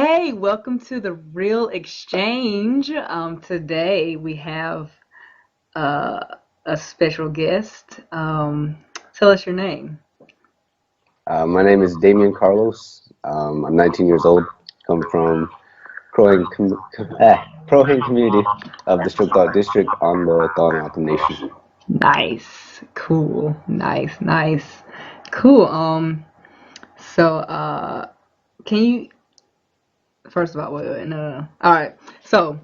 Hey, welcome to the Real Exchange. Today we have uh, a special guest. Tell us your name. My name is Damien Carlos. I'm 19 years old. Come from Prohin community of the Strukdal district on the Tohono Nation. Nice, cool, nice, cool. So can you first of all, wait, no. All right. So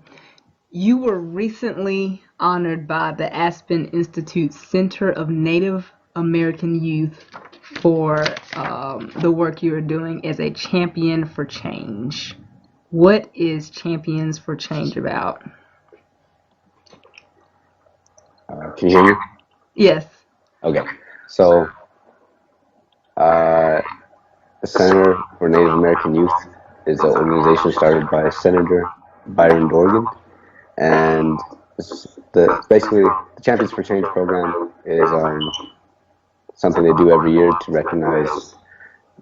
you were recently honored by the Aspen Institute Center of Native American Youth for the work you are doing as a champion for change. What is Champions for Change about? Can you hear me? Yes. Okay. So, uh, the Center for Native American Youth is an organization started by Senator Byron Dorgan, and basically the Champions for Change program is something they do every year to recognize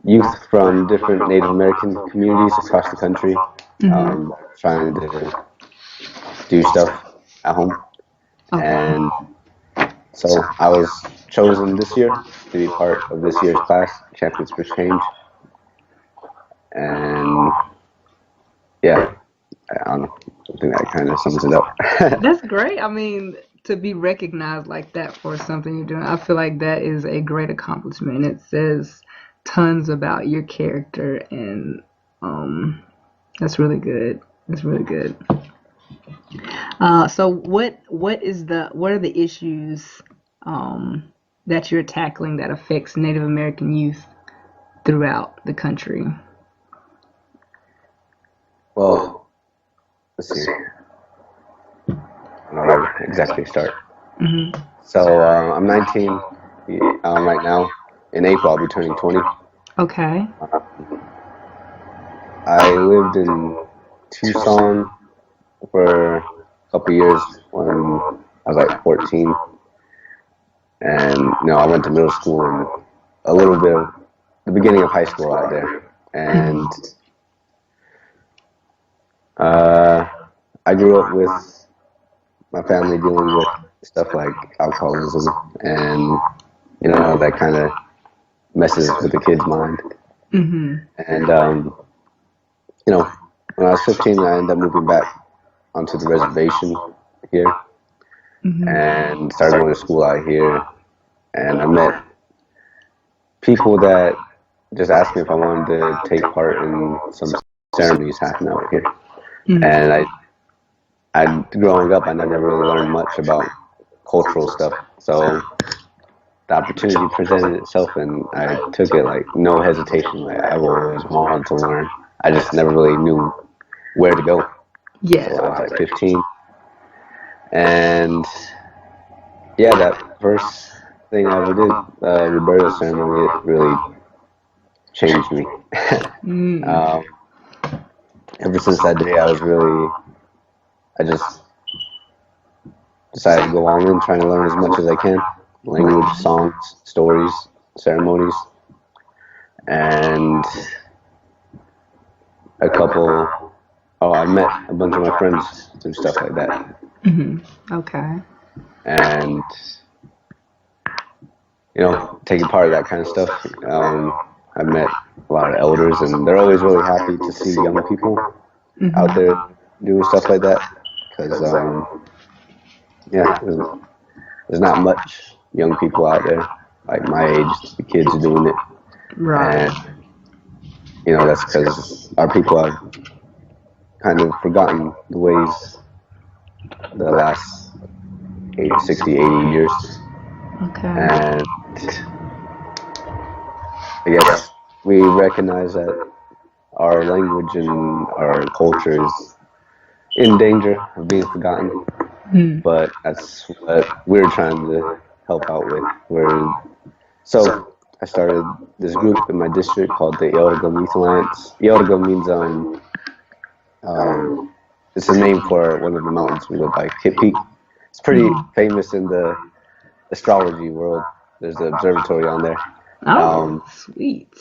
youth from different Native American communities across the country, Mm-hmm. trying to do stuff at home. Okay. And so I was chosen this year to be part of this year's class, Champions for Change. And yeah, I don't know. I think that kind of sums it up. That's great. I mean, to be recognized like that for something you're doing, I feel like that is a great accomplishment. It says tons about your character, and that's really good. That's really good. So what are the issues that you're tackling that affects Native American youth throughout the country? Well, let's see. I don't know where to exactly start. Hmm. So I'm 19 right now. In April, I'll be turning 20. Okay. I lived in Tucson for a couple years when I was like 14, and I went to middle school and a little bit of the beginning of high school out there, and uh, I grew up with my family dealing with stuff like alcoholism, and that kind of messes with the kid's mind. Hmm. And when I was 15, I ended up moving back onto the reservation here Hmm. and started going to school out here. And I met people that just asked me if I wanted to take part in some ceremonies happening out here. Hmm. And growing up, I never really learned much about cultural stuff. So the opportunity presented itself, and I took it like no hesitation. Like I've always wanted to learn. I just never really knew where to go. Yeah. So I was like 15, and yeah, that first thing I ever did, the burial ceremony, it really changed me. Mm. um, Ever since that day, I just decided to go all in, trying to learn as much as I can. Language, songs, stories, ceremonies, and a couple, I met a bunch of my friends through stuff like that. Hmm. Okay. And, taking part of that kind of stuff, I met a lot of elders, and they're always really happy to see young people out Hmm. there doing stuff like that. Because, yeah, there's not much young people out there like my age, the kids are doing it. Right. And, that's because our people have kind of forgotten the ways the last 60, 80 years. Okay. And I guess we recognize that our language and our culture is in danger of being forgotten. Mm. But that's what we're trying to help out with. So I started this group in my district called the Eorgum Youth Alliance. Eorgum means it's a name for one of the mountains we live by, Kit Peak. It's pretty Mhm. famous in the astrology world. There's the observatory on there. Oh, sweet.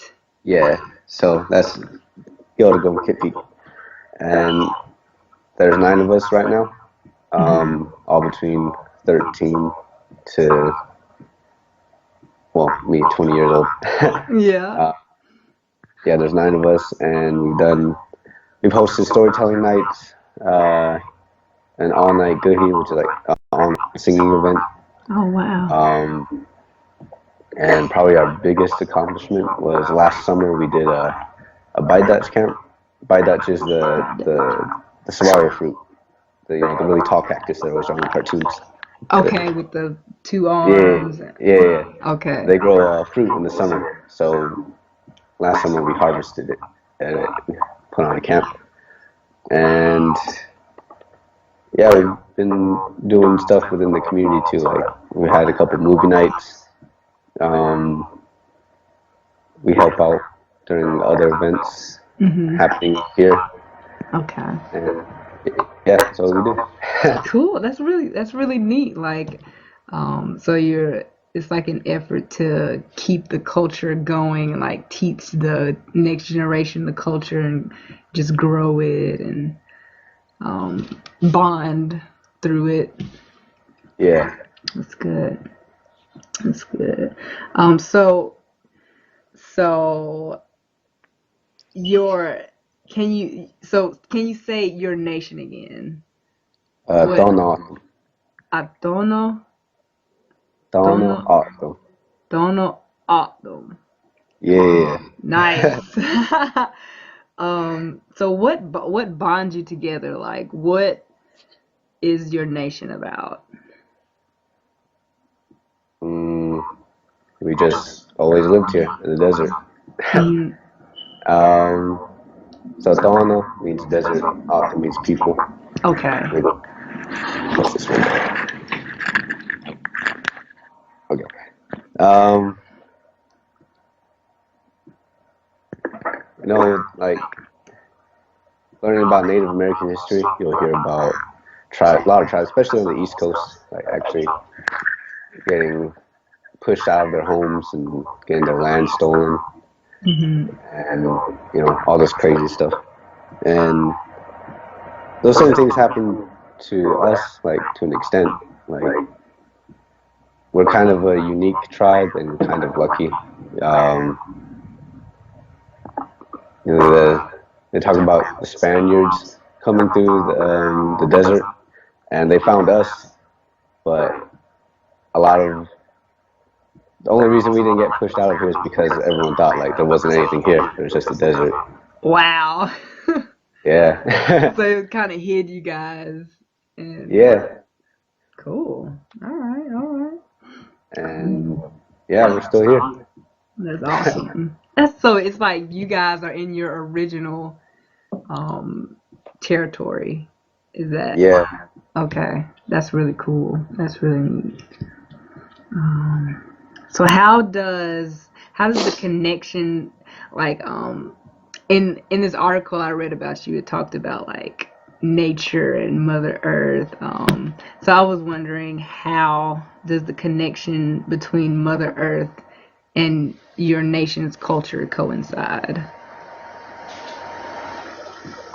Yeah, so that's Eorgum Kit Peak. and there's 9 of us right now, all between 13 to, well, me, 20 years old. Yeah. Yeah, there's 9 of us, and we've hosted storytelling nights, an all-night goodie, which is like an all-night singing event. Oh wow. And probably our biggest accomplishment was last summer we did a Bai Dutch camp. Bai Dutch is the saguaro fruit, the really tall cactus that always on the cartoons. Okay, with the 2 Yeah, arms. yeah. Okay. They grow fruit in the summer, so last summer we harvested it and put on a camp. And yeah, we've been doing stuff within the community too. Like we had a couple movie nights. We help out during other events happening here. Okay. And yeah, that's what we do. Cool. That's really neat. Like, so it's like an effort to keep the culture going and like teach the next generation the culture and just grow it and bond through it. Yeah. That's good. That's good. So your can you say your nation again? Tohono. Tohono. Tohono. Tohono. Yeah. Nice. So what bonds you together? Like, what is your nation about? We just always lived here in the desert. So Tohono means desert, Aka means people. Okay. What's this one? Okay. Like learning about Native American history, you'll hear about a lot of tribes, especially on the East Coast, like actually getting pushed out of their homes and getting their land stolen, and all this crazy stuff. And those same things happen to us, like to an extent. Like we're kind of a unique tribe and kind of lucky. They talk about the Spaniards coming through the desert, and they found us, but the only reason we didn't get pushed out of here is because everyone thought like there wasn't anything here. It was just a desert. Wow. Yeah. So it kind of hid you guys. And yeah. Cool. All right. And yeah, we're still here. That's awesome. So it's like you guys are in your original territory. Is that? Yeah. Okay. That's really cool. That's really neat. So how does the connection, like in this article I read about you, it talked about like nature and Mother Earth. So I was wondering, how does the connection between Mother Earth and your nation's culture coincide?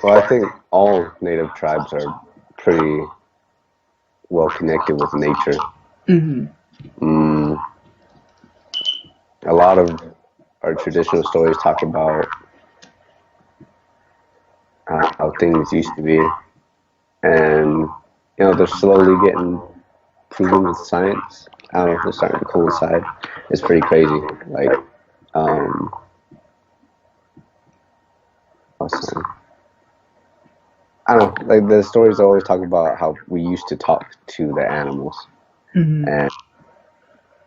Well, I think all native tribes are pretty well connected with nature. A lot of our traditional stories talk about how things used to be, and they're slowly getting proven with science. I don't know if they're starting to coincide. It's pretty crazy. Like, I don't know. Like the stories always talk about how we used to talk to the animals, and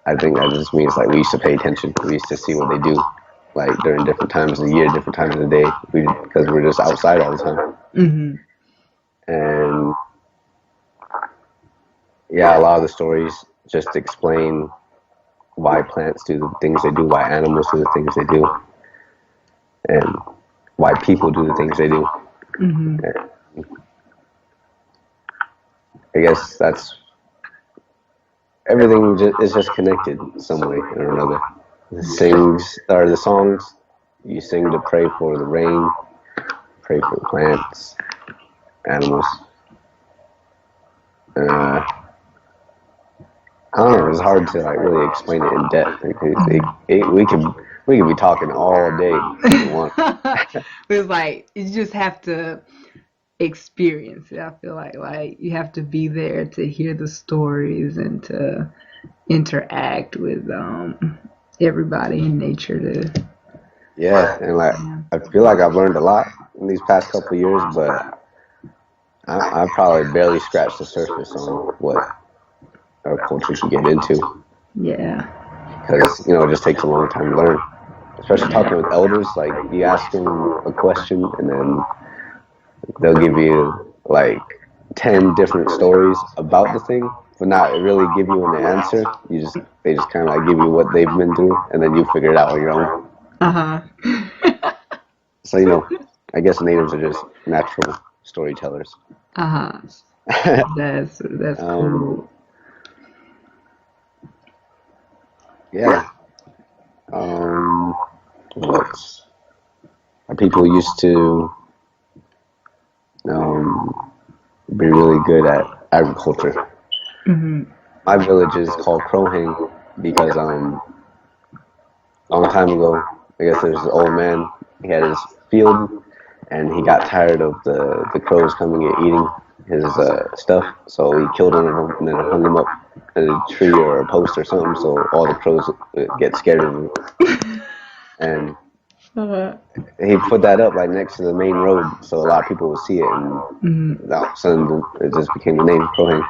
I think that just means like we used to pay attention. We used to see what they do, like during different times of the year, different times of the day, because we're just outside all the time. And yeah, a lot of the stories just explain why plants do the things they do, why animals do the things they do, and why people do the things they do. And I guess that's everything is just connected some way or another. The songs you sing to pray for the rain, pray for the plants, animals. I don't know. It's hard to like really explain it in depth. We could be talking all day if we want. It's like you just have to experience it. I feel like you have to be there to hear the stories and to interact with everybody in nature to Yeah, and like I feel like I've learned a lot in these past couple of years, but I probably barely scratched the surface on what our culture can get into. Yeah. Because it just takes a long time to learn. Especially talking with elders, like you ask them a question and then they'll give you like 10 different stories about the thing, but not really give you an answer. They just kind of like give you what they've been through, and then you figure it out on your own. So I guess natives are just natural storytellers. That's cool. Yeah. What? People used to be really good at agriculture. My village is called Crowhang because a long time ago, I guess there's an old man. He had his field, and he got tired of the crows coming and eating his stuff, so he killed one of them and then hung him up in a tree or a post or something, so all the crows get scared of him. And he put that up like next to the main road, so a lot of people would see it, and all of a sudden it just became the name Crowhang.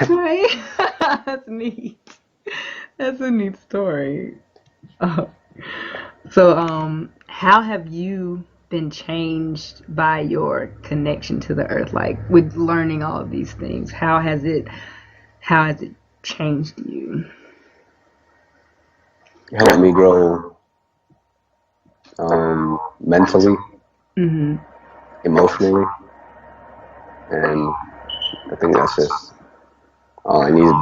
Right. That's neat. That's a neat story. So, how have you been changed by your connection to the earth? Like with learning all of these things, how has it changed you? It helped me grow mentally, emotionally, and I think that's just all I needed.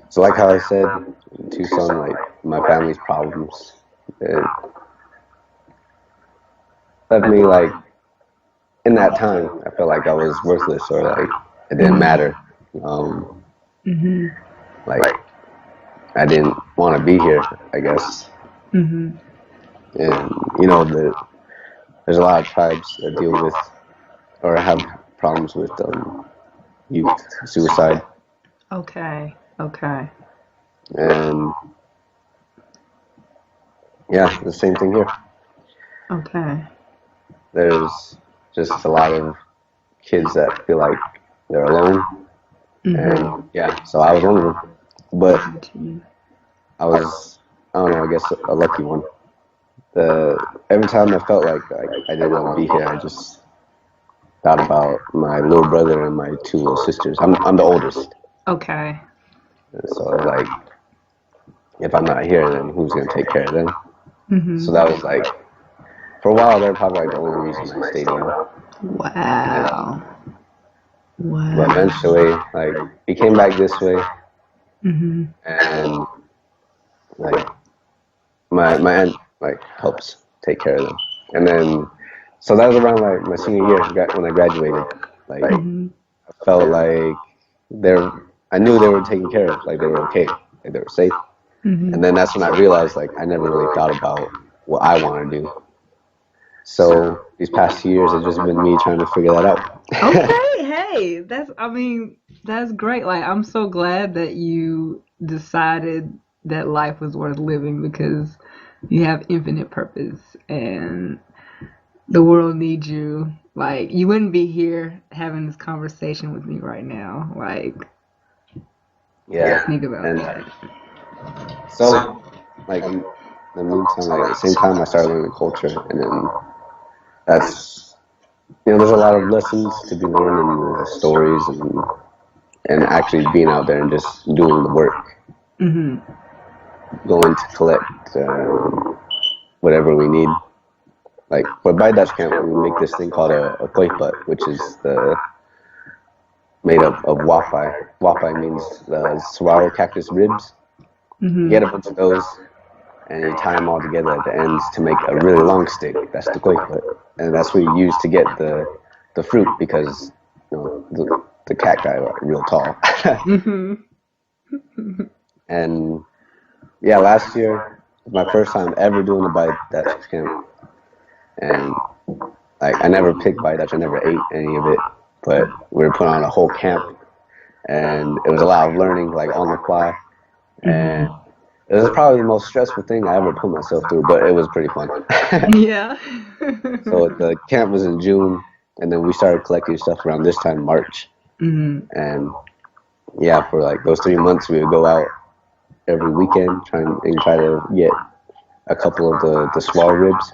So like how I said, in Tucson, like my family's problems, it left me like, in that time, I felt like I was worthless or like it didn't matter. Like I didn't want to be here, I guess. And there's a lot of tribes that deal with or have problems with youth suicide. Okay. And yeah, the same thing here. Okay. There's just a lot of kids that feel like they're alone. And yeah, so I was one of them. But I don't know, I guess a lucky one. Every time I felt like I didn't want to be here, I just thought about my little brother and my two little sisters. I'm the oldest. Okay. So like, if I'm not here, then who's gonna take care of them? So that was like, for a while, they're probably like the only reason I stayed around. Wow. But eventually, like, he came back this way, and like my aunt like helps take care of them, and then so that was around like my senior year when I graduated. Like, I felt like I knew they were taken care of, like they were okay, like they were safe. And then that's when I realized like I never really thought about what I want to do. So these past 2 years, it's just been me trying to figure that out. Okay, hey, that's great. Like, I'm so glad that you decided that life was worth living because you have infinite purpose and the world needs you. Like, you wouldn't be here having this conversation with me right now. Like, Yeah. think about that. So, like, in the meantime, like, at the same time, I started learning culture, and then that's, there's a lot of lessons to be learned in the stories and actually being out there and just doing the work. Going to collect whatever we need. Like, for Baidash camp, we make this thing called a koiput, which is made up of wapai. Wapai means the saguaro cactus ribs. You get a bunch of those, and you tie them all together at the ends to make a really long stick. That's the koi foot, and that's what you use to get the fruit because the cacti are real tall. Mhm. And yeah, last year was my first time ever doing a bite Dutch camp, and like I never picked bite Dutch, I never ate any of it, but we were put on a whole camp, and it was a lot of learning, like on the fly, and it was probably the most stressful thing I ever put myself through, but it was pretty fun. Yeah. So the camp was in June, and then we started collecting stuff around this time, March, Mhm. and yeah, for like those 3 months, we would go out every weekend try to get a couple of the small ribs.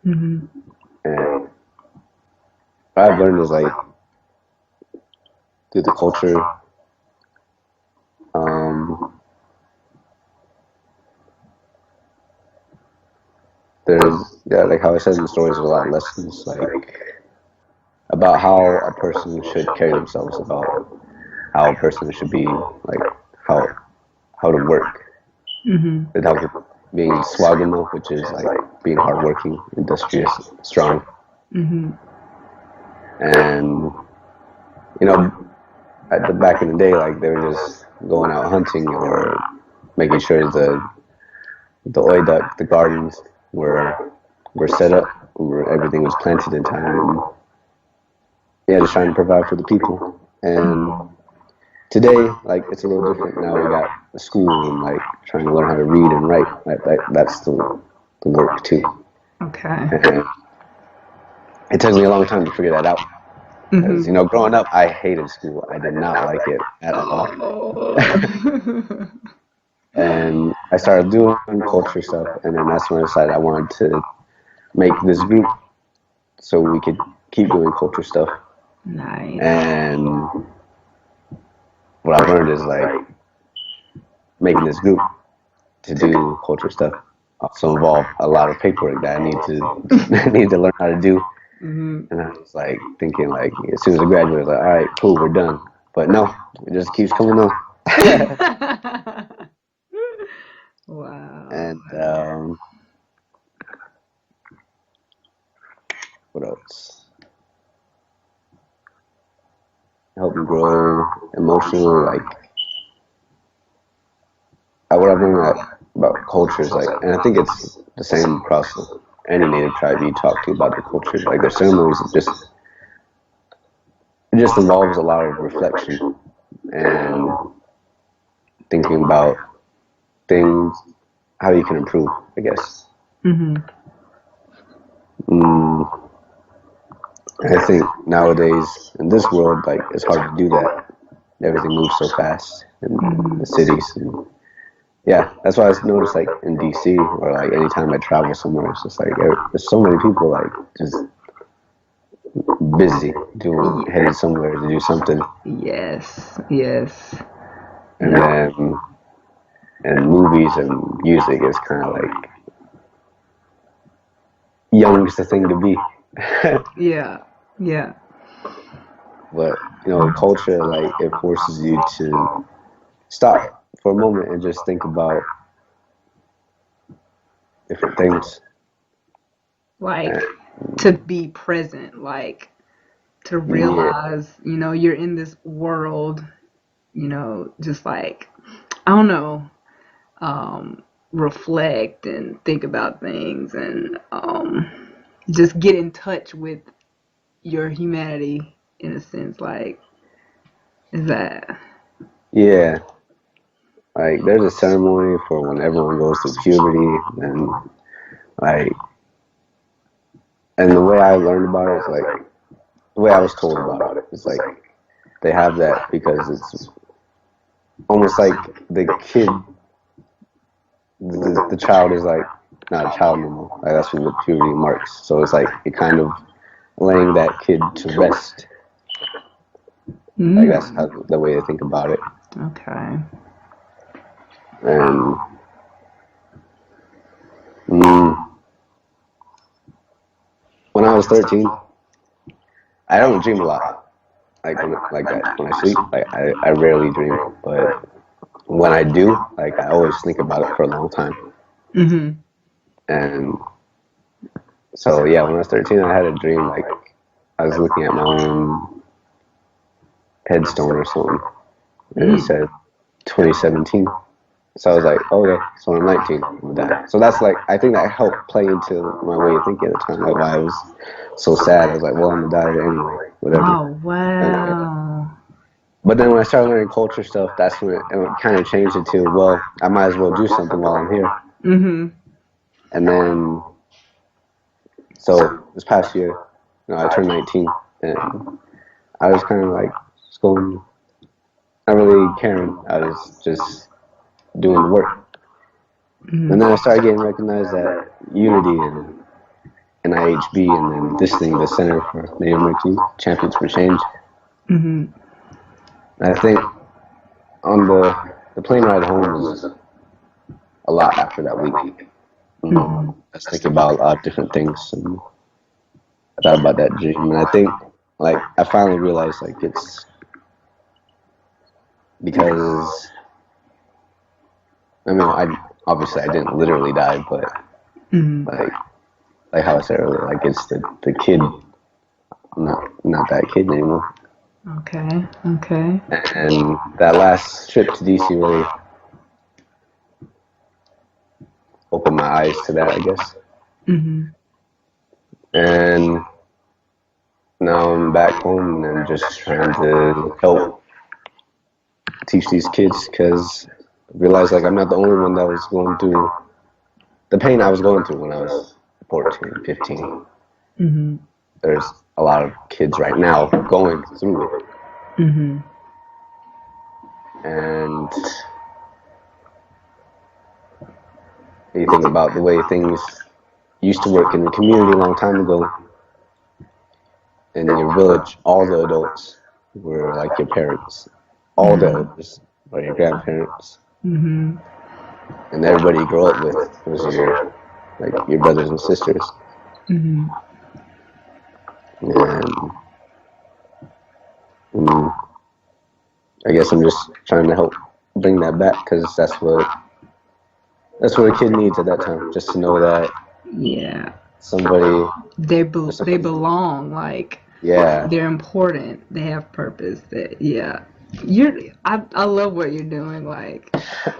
Mhm. And what I've learned is like through the culture, there's like how I said in the stories, there's a lot of lessons like about how a person should carry themselves, about how a person should be, like how how to work. Mhm. It helps with being swagamo, which is like being hardworking, industrious, strong, Mhm. and you know, at the back in the day, like they were just going out hunting or making sure the oiduck, the gardens were set up, where everything was planted in time, and yeah, just trying to provide for the people. And today, like it's a little different. Now we got a school and like trying to learn how to read and write. That's the work too. Okay. And it took me a long time to figure that out. Because, Mhm. growing up, I hated school. I did not like it at all. Oh. And I started doing culture stuff, and then that's when I decided I wanted to make this group so we could keep doing culture stuff. Nice. And what I've learned is like making this group to do culture stuff also involve a lot of paperwork that I need to I need to learn how to do. Mhm. And I was like thinking like as soon as I graduated, I was like, all right, cool, we're done. But no, it just keeps coming on. Wow. And what else? Help me grow emotionally. Like what I've learned about culture is like, and I think it's the same across any native tribe you talk to about the culture. Like their ceremonies, it just involves a lot of reflection and thinking about things, how you can improve, I guess. Mhm. Mm, I think nowadays in this world, like it's hard to do that. Everything moves so fast in the cities. And yeah, that's why I noticed like in DC or like anytime I travel somewhere, it's just like there's so many people like just busy heading somewhere to do something, Yes. Yes. and then and movies and music is kind of like young is the thing to be. Yeah. Yeah. But culture like it forces you to stop for a moment and just think about different things. Like And, to be present, like to yeah, realize, you're in this world, just like I don't know, reflect and think about things and just get in touch with your humanity in a sense. Like, is that? yeah. Like there's a ceremony for when everyone goes through puberty, and like, and the way I learned about it is like the way I was told about it is like they have that because it's almost like the kid, the child is like not a child anymore. Like that's when the puberty marks. So it's like it kind of laying that kid to rest. Like that's how the way to think about it. Okay. And mm, when I was 13, I don't dream a lot. Like that when I sleep. Like I rarely dream, but when I do, like I always think about it for a long time. Mhm. And so yeah, when I was 13, I had a dream like I was looking at my own headstone or something, and it said 2017. So I was like, okay, so when I'm 19, I'm gonna die. So that's like, I think that helped play into my way of thinking at the time, like why I was so sad. I was like, well, I'm gonna die anyway, whatever. Oh wow. But then when I started learning culture stuff, that's when it kind of changed it to, well, I might as well do something while I'm here. Mhm. And then, so this past year, I turned 19, and I was kind of like just going, not really caring. I was just doing the work. And then I started getting recognized at Unity and NIHB, and then this thing, the Center for Native American Champions for Change. Mhm. And I think on the plane ride home was a lot after that week. I was thinking about a lot of different things, and I thought about that dream, and I think like I finally realized like it's because I mean I didn't literally die, but Mhm. like how I said earlier, like it's the kid, not that kid anymore. Okay. Okay. And that last trip to DC really opened my eyes to that, I guess. Mhm. And now I'm back home and just trying to help teach these kids because I realized like I'm not the only one that was going through the pain I was going through when I was 14, 15. Mhm. There's a lot of kids right now going through it. Mhm. And you think about the way things used to work in the community a long time ago. In your village, all the adults were like your parents. All the elders were your grandparents. Mhm. And everybody you grew up with was your brothers and sisters. Mhm. And I guess I'm just trying to help bring that back because that's what a kid needs at that time, just to know that Yeah. somebody, They belong. Like yeah, they're important. They have purpose. That yeah. I love what you're doing. Like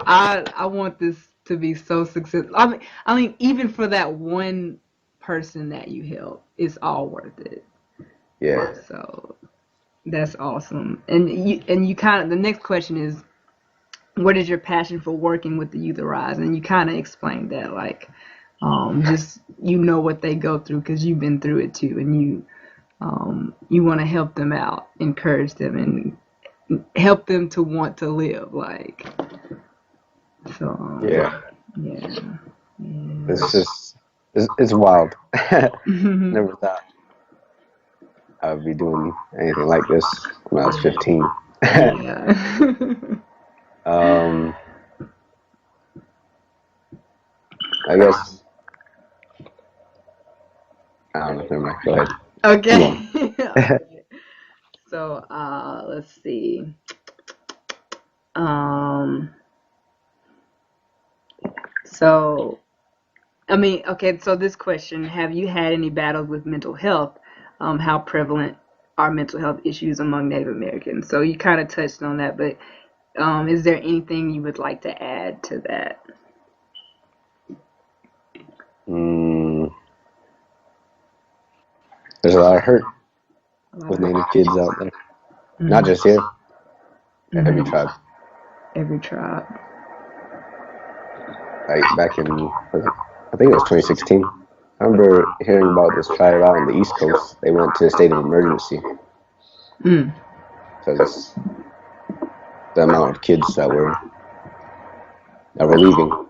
I want this to be so successful. I mean even for that one person that you help, it's all worth it. yeah. So that's awesome. And you kind of the next question is, what is your passion for working with the youth arise? And you kind of explained that, like, just what they go through because you've been through it too, and you want to help them out, encourage them, and help them to want to live. Like, so Yeah. yeah. It's just, it's wild. Never thought I would be doing anything like this when I was 15. Yeah. um, I guess, I don't know, never mind, go ahead. Okay. So, let's see. Um, so, I mean, okay, so this question, have you had any battles with mental health? How prevalent are mental health issues among Native Americans? So you kind of touched on that, but is there anything you would like to add to that? Mm, there's a lot of hurt with Native kids out there. Not just here, every tribe. Every tribe. Like back in, I think it was 2016. I remember hearing about this tribe out on the East Coast. They went to a state of emergency because the amount of kids that were leaving.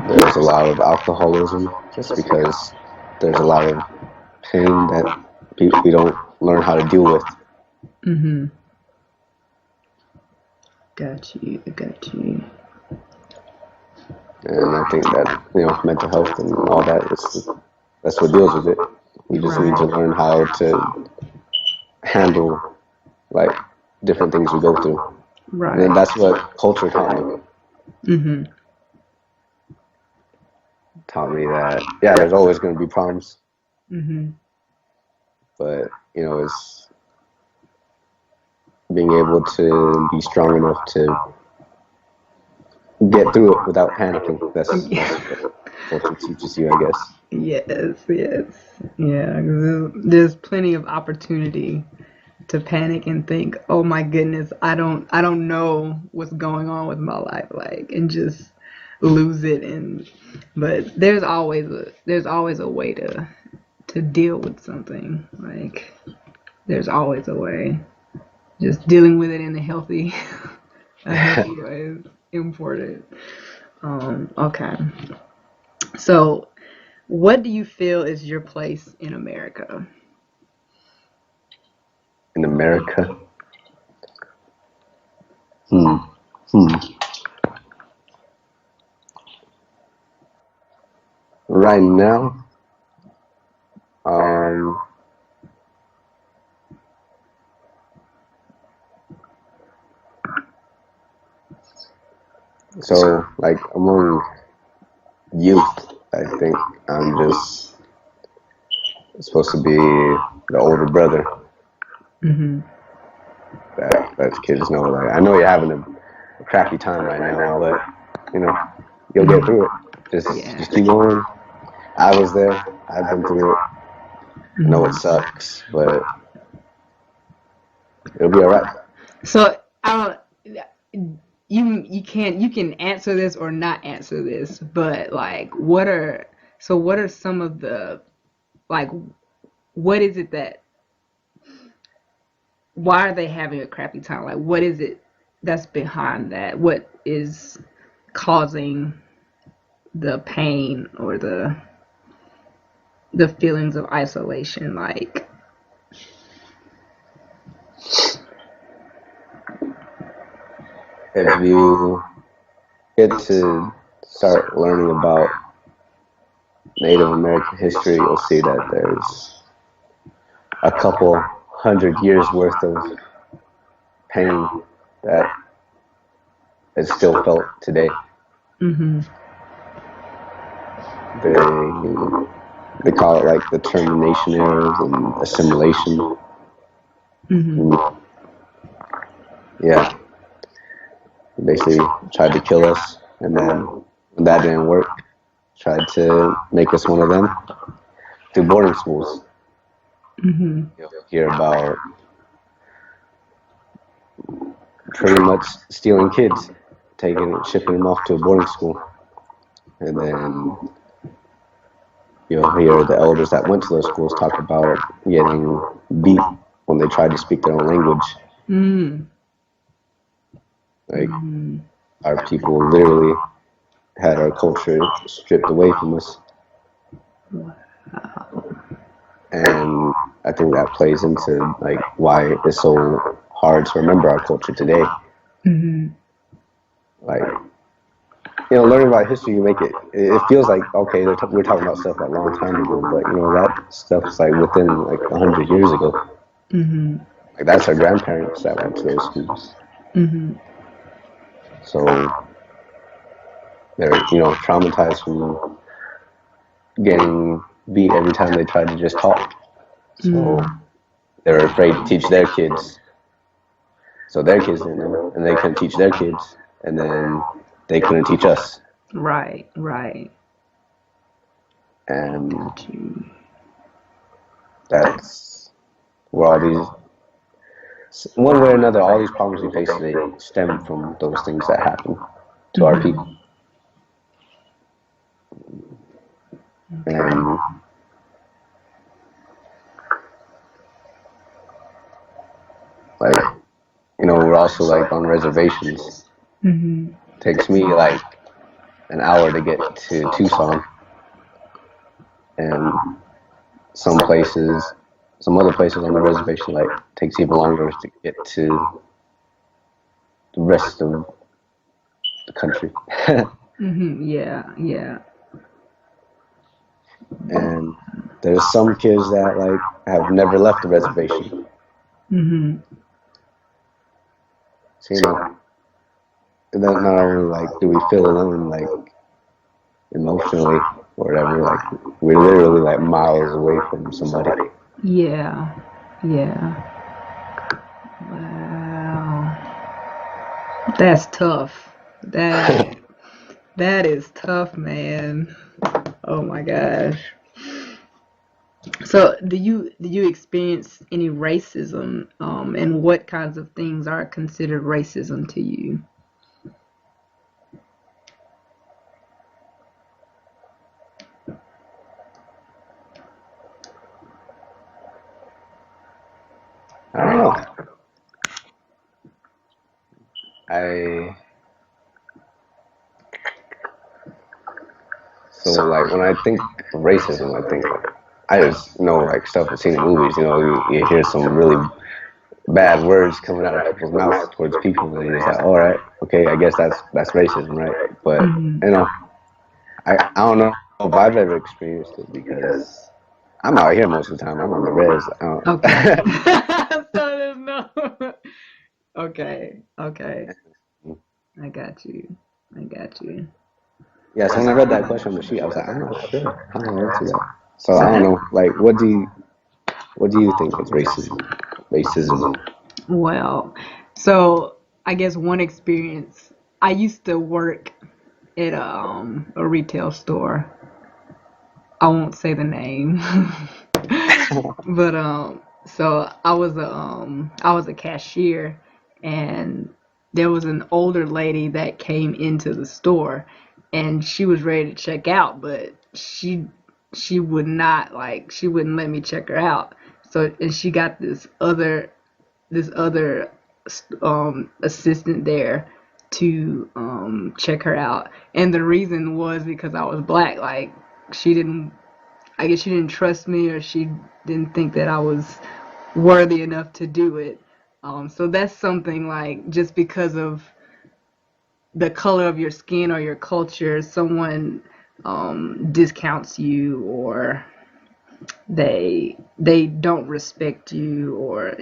There's a lot of alcoholism just because there's a lot of pain that we don't learn how to deal with. Got you. Got you. And I think that, mental health and all that that's what deals with it. We just need to learn how to handle, like, different things we go through. Right. And that's what culture taught me. Mm-hmm. Taught me that, yeah, there's always going to be problems, Mm-hmm. but, you know, it's being able to be strong enough to get through it without panicking. That's what culture teaches you, I guess. Yes, yes. Yeah, 'cause there's plenty of opportunity to panic and think, "Oh my goodness, I don't know what's going on with my life," like, and just lose it. And but there's always a way to deal with something. Like, there's always a way. Just dealing with it in a healthy way is important. Okay. So, what do you feel is your place in America? In America, hmm, hmm. Right now, um, so like among youth, I think I'm just supposed to be the older brother Mm-hmm. that kids know. Like, I know you're having a crappy time right now, but you know you'll get through it. Yeah. Just keep going. I was there. I've been through it. I know it Mm-hmm. sucks, but it'll be all right. So, I don't. You can answer this or not answer this, but like, what are some of the, like, what is it that, why are they having a crappy time? Like, what is it that's behind that? What is causing the pain or the feelings of isolation? Like, If you get to start learning about Native American history, you'll see that there's a couple hundred years worth of pain that is still felt today. mm-hmm. They call it like the termination eras and assimilation. Mm-hmm. And yeah, basically tried to kill us, and then when that didn't work, tried to make us one of them through boarding schools. Mm-hmm. You'll hear about pretty much stealing kids, shipping them off to a boarding school, and then you'll hear the elders that went to those schools talk about getting beat when they tried to speak their own language. Mm-hmm. Like, our people literally had our culture stripped away from us. And I think that plays into like why it's so hard to remember our culture today. Mm-hmm. Like, you know, learning about history, it feels like, okay, we're talking about stuff a long time ago, but you know, that stuff's like within like 100 years ago. Mm-hmm. Like, that's our grandparents that went to those schools. Mm-hmm. So they're, you know, traumatized from getting beat every time they tried to just talk. So they're afraid to teach their kids. So their kids didn't know, and they couldn't teach their kids, and then they couldn't teach us. Right, right. And Got you. that's where all these, one way or another, all these problems we face today stem from those things that happen to our people. And like, you know, we're also like on reservations. Mm-hmm. Takes me like an hour to get to Tucson, and some other places on the reservation like takes even longer to get to the rest of the country. Mm-hmm. Yeah, yeah. And there's some kids that like have never left the reservation. Mm-hmm. So, not only like do we feel alone, like emotionally or whatever, like we're literally like miles away from somebody. Yeah. Yeah. Wow. That's tough. That is tough, man. Oh my gosh. So, do you experience any racism? And what kinds of things are considered racism to you? I don't know. I So like when I think of racism, I think like I just know like stuff I've seen in movies. You hear some really bad words coming out of people's mouths towards people, and you're just like, all right, okay, I guess that's racism, right? But Hmm. I don't know if I've ever experienced it because I'm out here most of the time. I'm on the res. Okay. So there's no. Okay. Okay. I got you. I got you. Yeah, so when I read that question on the sheet, I was like, I'm not sure how to answer that. So So I don't that. know. Like, what do you think is racism? Racism. Well, so I guess one experience. I used to work at a retail store. I won't say the name, but so I was a cashier, and there was an older lady that came into the store, and she was ready to check out, but she would not, like, she wouldn't let me check her out. So, and she got this other assistant there to check her out, and the reason was because I was black. Like, she didn't I guess she didn't trust me, or she didn't think that I was worthy enough to do it. So that's something, like, just because of the color of your skin or your culture, someone discounts you, or they don't respect you, or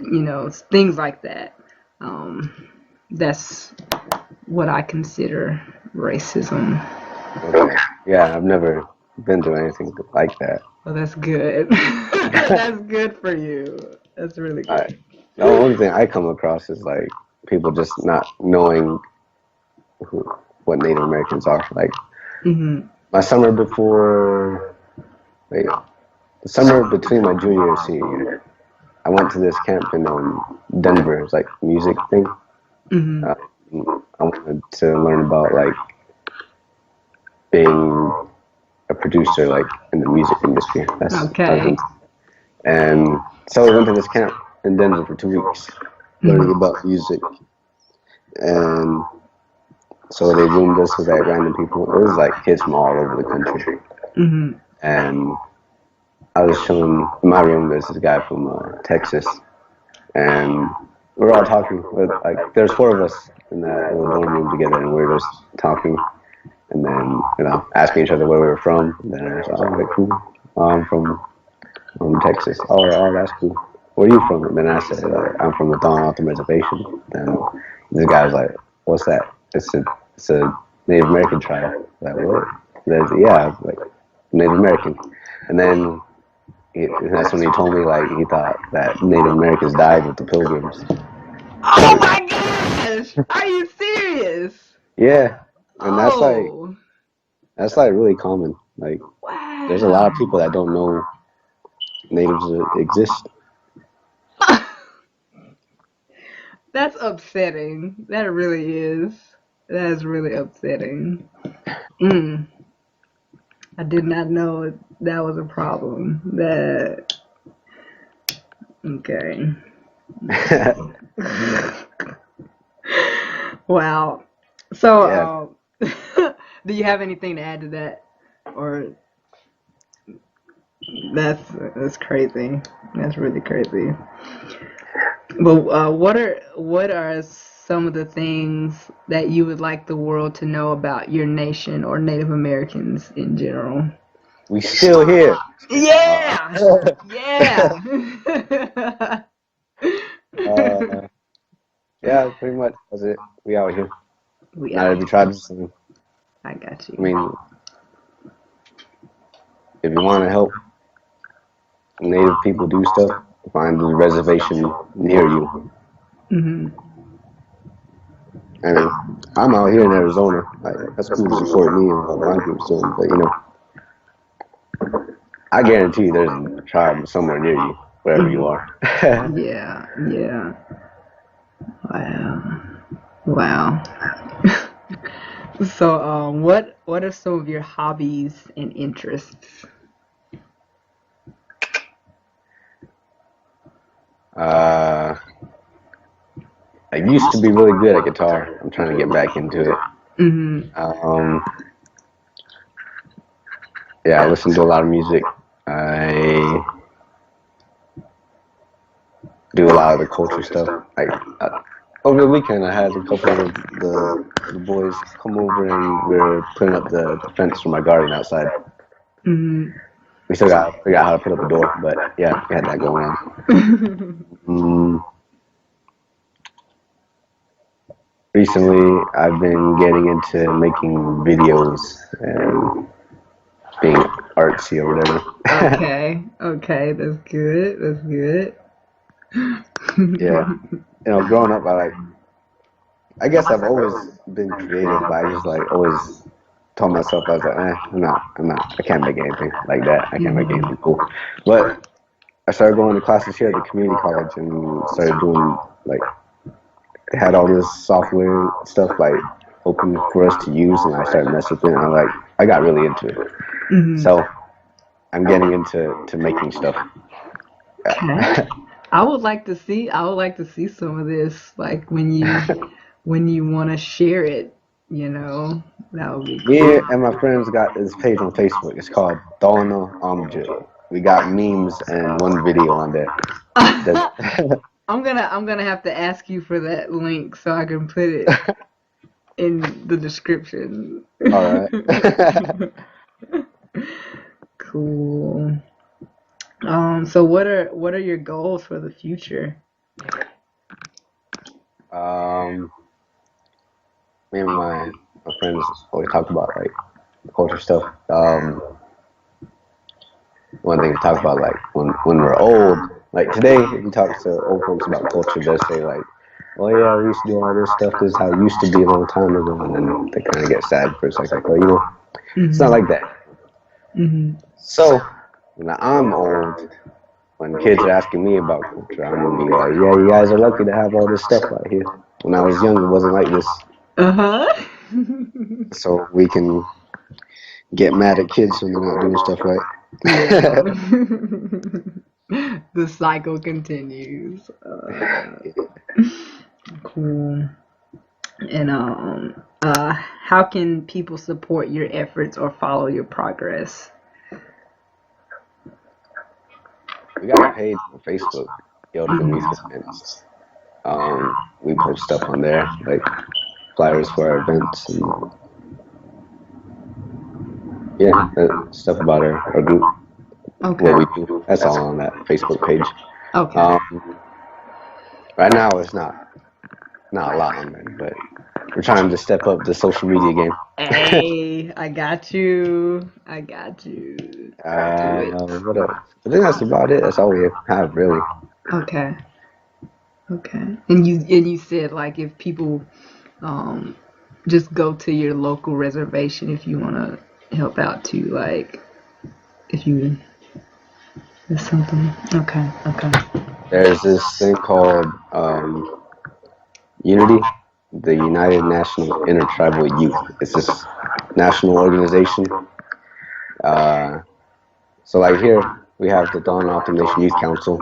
things like that. That's what I consider racism. Okay. Yeah, I've never been through anything like that. Well, that's good. That's good for you. That's really I, good. the only thing I come across is like people just not knowing who, what Native Americans are. Like Hmm. my summer before, wait, the summer between my junior and senior year, I went to this camp in Denver. It's like a music thing. Hmm. Uh, I wanted to learn about like being a producer, like in the music industry. I was Okay. into. And so we went to this camp in Denver for 2 weeks, learning Hmm. about music. And so they roomed us with like random people. It was like kids from all over the country. Hmm. And I was chilling in my room. There's this guy from Texas, and we were all talking. Like there's four of us in that little dorm room together, and we were just talking, and then asking each other where we were from. And then I was like, oh, okay, cool. I'm from Texas. Oh, that's cool. Where are you from? And then I said, I'm from the Tohono Reservation. Then this guy was like, what's that? It's a Native American tribe. Like, what? Yeah, like Native American. And then that's when he told me like he thought that Native Americans died with the Pilgrims. Oh my gosh! Are you serious? Yeah, and Oh, that's like really common. Like, there's a lot of wow. people that don't know natives exist. That's upsetting. That really is. That is really upsetting. Mm, I did not know that was a problem. That, okay. Wow. Yeah. So, do you have anything to add to that, or that's crazy? That's really crazy. But what are some of the things that you would like the world to know about your nation or Native Americans in general? We still here. Yeah, Uh, yeah. uh, Yeah, pretty much. That's it. We out here. We Not out. every tribe is the same. I got you. I mean, if you want to help Native people do stuff, find the reservation near you. Mhm. I mean, I'm out here in Arizona. Like, that's cool to support me and what my group's doing, but you know, I guarantee you there's a tribe somewhere near you, wherever you are. Yeah. Yeah. Wow. Wow. So, what are some of your hobbies and interests? uh, I used to be really good at guitar. I'm trying to get back into it. Mhm. Um, yeah, I listen to a lot of music. I do a lot of the culture stuff. Like over the weekend, I had a couple of the boys come over and we were putting up the fence for my garden outside. Mhm. We still got to figure out how to put up a door, but yeah, we had that going on. Recently, I've been getting into making videos and being artsy or whatever. Okay. Okay. That's good. That's good. Yeah, you know, growing up, I guess I've always been creative, but I just like always told myself I was like, I can't make anything like that. I can't make anything cool. But I started going to classes here at the community college and started doing like had all this software stuff like open for us to use, and I started messing with it. And I got really into it. So I'm getting into making stuff. Okay. I would like to see. I would like to see some of this. Like when you want to share it. You know, that would be Me cool. and my friends got this page on Facebook. It's called Tohono. We got memes and one video on there. I'm gonna have to ask you for that link so I can put it in the description. All right. Cool. So what are your goals for the future? Me and my friends always talk about like culture stuff. One thing to talk about like when we're old, like today, if you talk to old folks about culture, they'll say like, "Oh yeah, we used to do all this stuff. This is how it used to be a long time ago," and then they kind of get sad for a second, like, "Oh, you know, it's not like that." So when I'm old, when kids are asking me about culture, I'm gonna be like, "Yeah, you guys are lucky to have all this stuff out here. When I was young, it wasn't like this." So we can get mad at kids when they're not doing stuff right. Yeah. The cycle continues. Cool. And how can people support your efforts or follow your progress? We got a page on Facebook, Yoga Music Events. We post stuff on there, like flyers for our events and yeah, stuff about our group, Okay. what we do. That's all on that Facebook page. Okay. Right now, it's not a lot on there, but we're trying to step up the social media game. Hey, I got you. I got you. What else? I think that's about it. That's all we have, really. Okay. Okay. And you said like if people just go to your local reservation if you want to help out too, like if you there's something. Okay. Okay. There's this thing called Unity, the United National Intertribal Youth. It's this national organization. So like here we have the Dawn Optim Nation Youth Council.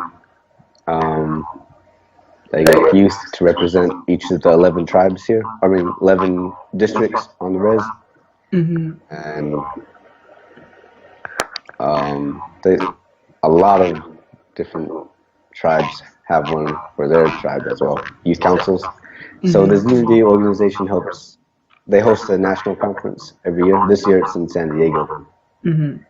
They get youth to represent each of the 11 tribes here. 11 districts on the res. And a lot of different tribes have one for their tribe as well, youth councils. So this Unity organization helps. They host a national conference every year. This year it's in San Diego. And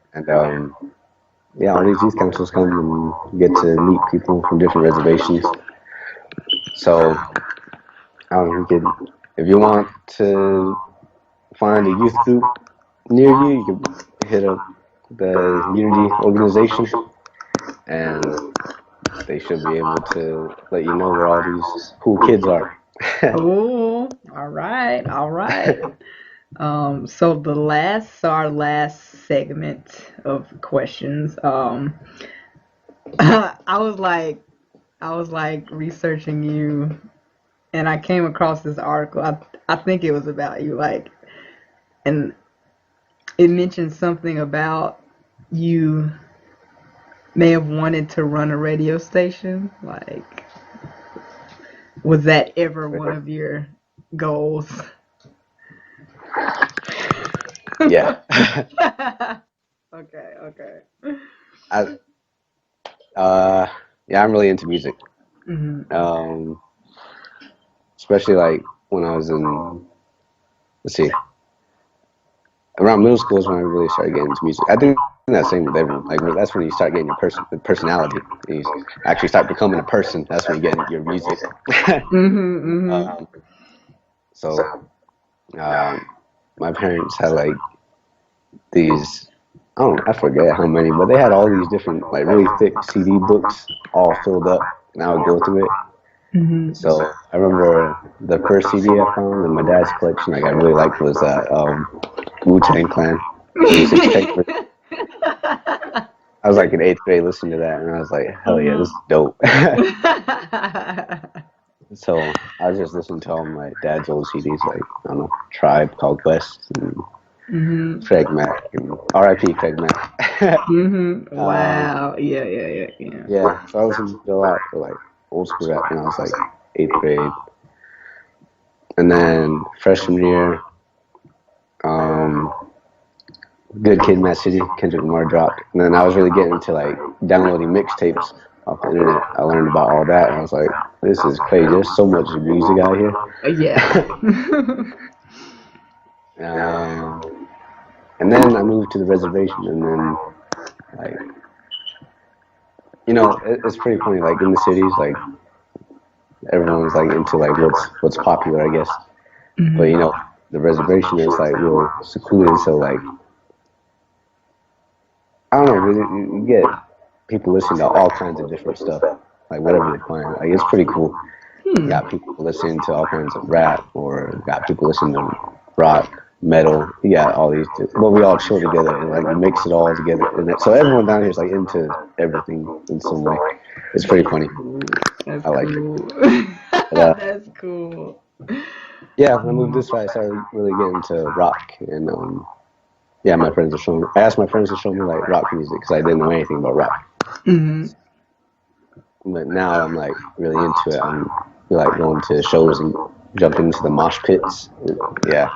yeah, all these youth councils come and get to meet people from different reservations. So I don't know, you could, if you want to find a youth group near you, you can hit up the Unity organization, and they should be able to let you know where all these cool kids are. Oh, all right, all right. So our last segment of questions. I was like, I was like researching you, and I came across this article. I think it was about you, like, and it mentioned something about you may have wanted to run a radio station. Like, was that ever one of your goals? Yeah. Okay, okay. I, yeah, I'm really into music. Hmm. Um, especially like when I was in, let's see, around middle school is when I really started getting into music. I think that's same with everyone. Like that's when you start getting your personality. You actually start becoming a person. That's when you get into your music. Hmm. um, so my parents had like these. I forget how many, but they had all these different like really thick CD books all filled up, and I would go through it. Hmm. So I remember the first CD I found in my dad's collection, like I really liked, was that Wu-Tang Clan music tape. I was like in eighth grade listening to that, and I was like, hell yeah, this is dope. So I was just listening to all my dad's old CDs, like I don't know, Tribe Called Quest, and Hmm. Craig Mack, and R.I.P. Craig Mack. Hmm. um, Wow. Yeah, yeah, yeah, yeah. yeah, so I listened to a lot of like old school rap when I was like eighth grade, and then freshman year, um, Good Kid, Mad City, Kendrick Lamar dropped, and then I was really getting into like downloading mixtapes off the internet. I learned about all that, and I was like, "This is crazy. There's so much music out here." Yeah. um, and then I moved to the reservation, and then like it's pretty funny. Like in the cities, like everyone's like into like what's popular, I guess. But Hmm. the reservation is like real secluded, so like I don't know, you get people listening to all kinds of different stuff, like whatever they find. Like it's pretty cool. You Hmm. got people listening to all kinds of rap, or got people listening to rock, metal. You got all these, but we all chill together and like mix it all together. So everyone down here is like into everything in some way. It's pretty funny. That's I like it. cool. But That's cool. yeah, when I moved this way, I started really getting into rock, and yeah, my friends are showing. I asked my friends to show me like rock music because I didn't know anything about rock. Hmm. But now I'm like really into it. I'm like going to shows and jumping into the mosh pits. Yeah.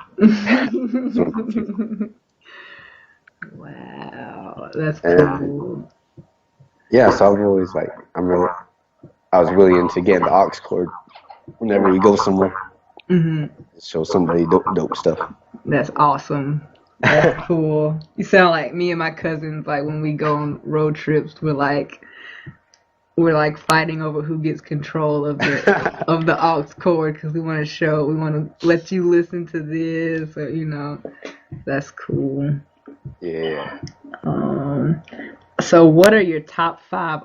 Wow, that's And cool. yeah, so I've always like I was really into getting the aux cord whenever we go somewhere. Hmm. Show somebody dope stuff. That's awesome. That's cool. You sound like me and my cousins. Like when we go on road trips, we're like fighting over who gets control of the aux cord because we want to let you listen to this, or that's cool. Yeah. Um, so what are your top 5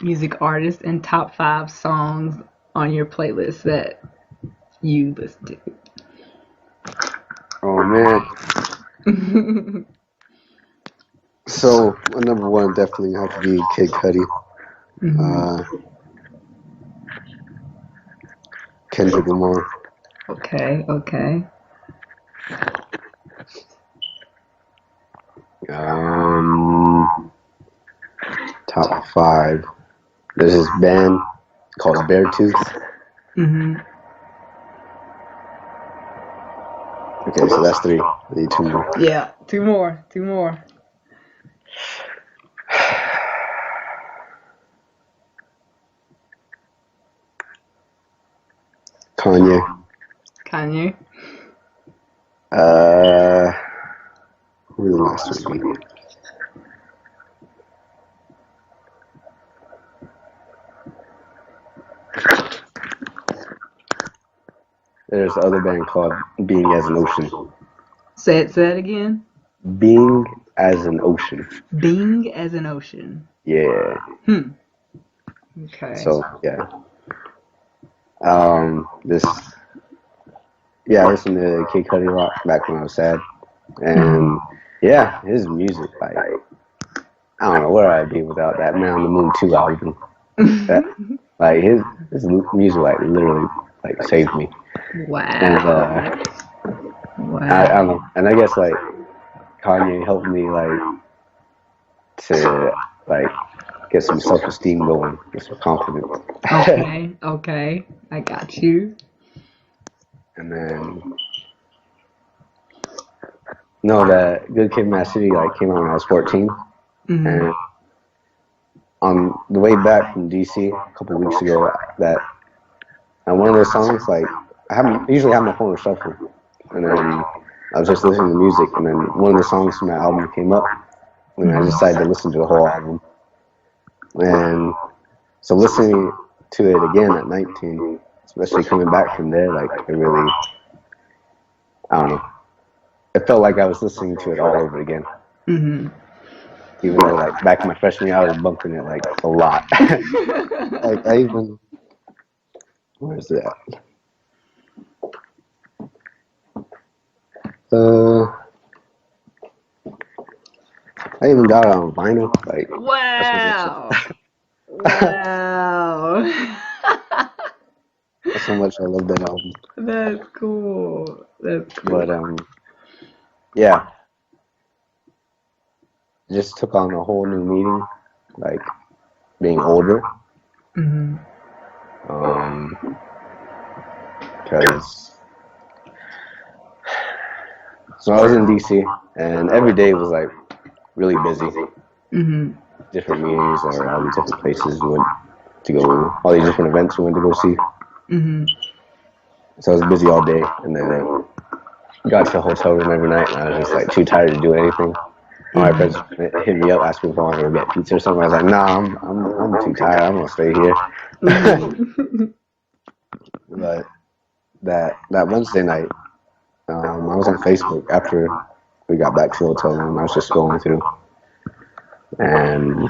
music artists, and top 5 songs on your playlist that you listen Oh man. to? So number one definitely have to be Kid Cudi, Hmm. uh, Kendrick Lamar. Okay, okay. Um, top five. There's this band called Beartooth. Hmm. Okay, so that's three. I need two more. Yeah, two more, two more. Kanye. Kanye. Uh, who the last one be? there's the other band called Being as an Ocean. Say it again. Being as an Ocean. Being as an Ocean. Yeah. Okay. So yeah. This. Yeah, I listened to Kid Cudi a lot back when I was sad, and yeah, his music, like, I don't know where I'd be without that Man on the Moon 2 album. That, like his music, like, literally, like, saved me. Wow. And I don't know, and I guess, like, Kanye helped me, like, to, like, get some self-esteem going, get some confidence. Okay, I got you. And then, no, that Good Kid, Mad City, like, came out when I was 14, and on the way back from DC a couple weeks ago, that one of those songs, like, I usually have my phone on shuffle, and then I was just listening to music, and then one of the songs from that album came up, and I decided to listen to the whole album. And so listening to it again at 19, especially coming back from there, like, it really, I don't know, it felt like I was listening to it all over again. Even though, like, back in my freshman year, I was bumping it, like, a lot. Like, I even, where's that? I even got it on vinyl. Like, wow. That's how much I love that album. That's cool. But yeah, it just took on a whole new meaning, like, being older. Because so I was in DC, and every day was, like, really busy. Different meetings or all these different places we went to go, all these different events we went to go see. So I was busy all day, and then got to the hotel room every night, and I was just, like, too tired to do anything. My friends hit me up, asked me if I wanted to get pizza or something. I was like, nah, I'm too tired. I'm gonna stay here. But that Wednesday night, I was on Facebook after we got back to the hotel room. I was just scrolling through, and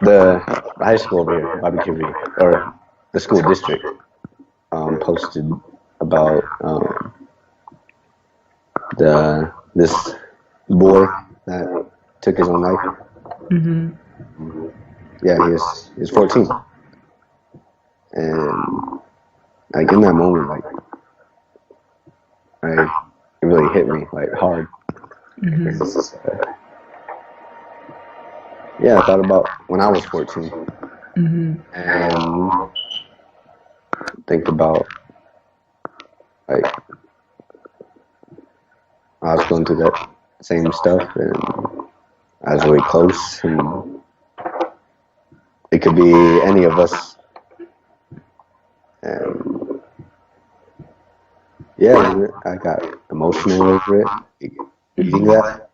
the high school over here, Bobby Kibbe, or the school district, posted about this boy that took his own life. Yeah, he's 14, and, like, in that moment, like, it really hit me, like, hard. Yeah, I thought about when I was 14, and think about, like, I was going through that same stuff, and I was really close, and it could be any of us. And yeah, I got emotional over it, reading that,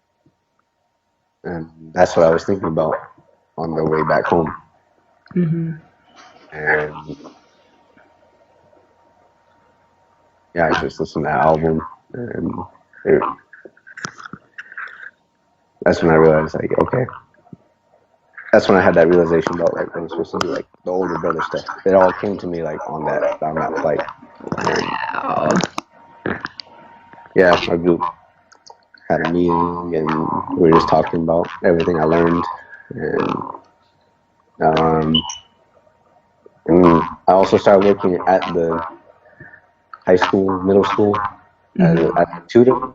and that's what I was thinking about on the way back home. And yeah, I just listened to that album, and that's when I realized, like, okay. That's when I had that realization about, like, what I'm supposed to do, like, the older brother stuff. It all came to me, like, on that flight. Wow. Yeah, our group had a meeting, and we were just talking about everything I learned, and I also started working at the high school, middle school, as a tutor.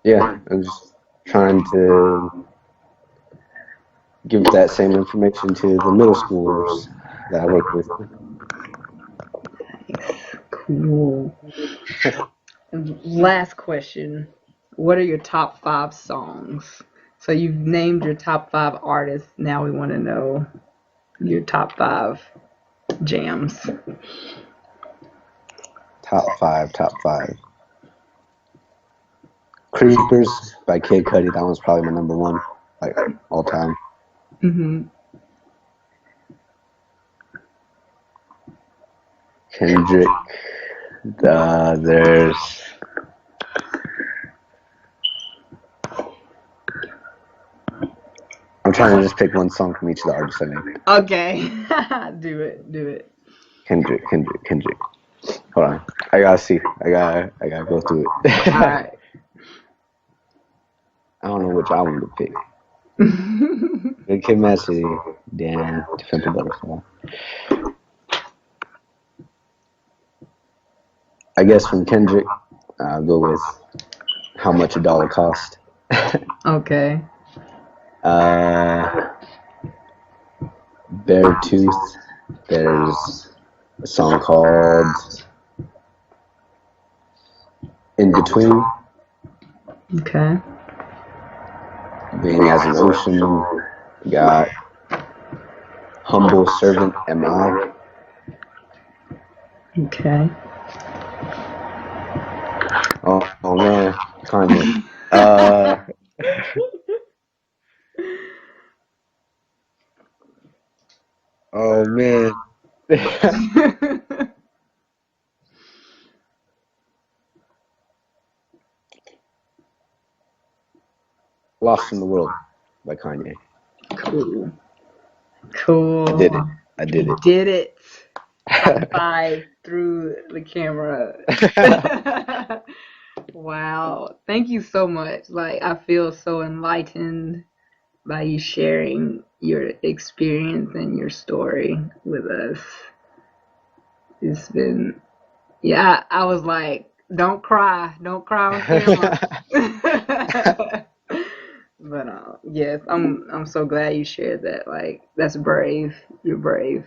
Yeah, I'm just trying to give that same information to the middle schoolers that I work with. Cool. Last question. What are your top 5 songs? So you've named your top 5 artists. Now we want to know your top 5 jams. Top five. Creepers by Kid Cudi. That one's probably my number one, like, all time. Kendrick. There's. I'm trying to just pick one song from each of the artists I named. Okay. Do it. Kendrick. Hold on. I gotta see. I gotta go through it. All right. I don't know which album to pick. Good Kid, Mad City, Dan, Defend the Butterfly. I guess from Kendrick, I'll go with How Much a Dollar Cost. Okay. Beartooth. There's a song called In Between. Okay. Being as an Ocean. Got Humble Servant Am I. Okay. Oh man, Kanye. Oh man. Lost in the World by Kanye. Cool. I did it. Did it. High five through the camera. Wow. Thank you so much. Like, I feel so enlightened by you sharing your experience and your story with us. It's been, yeah, I was like, don't cry on camera. But yes, I'm so glad you shared that. Like, that's brave. You're brave.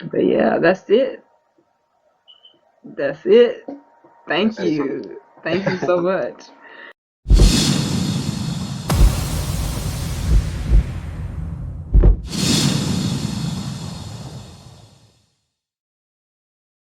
But yeah, that's it. Thank you so much.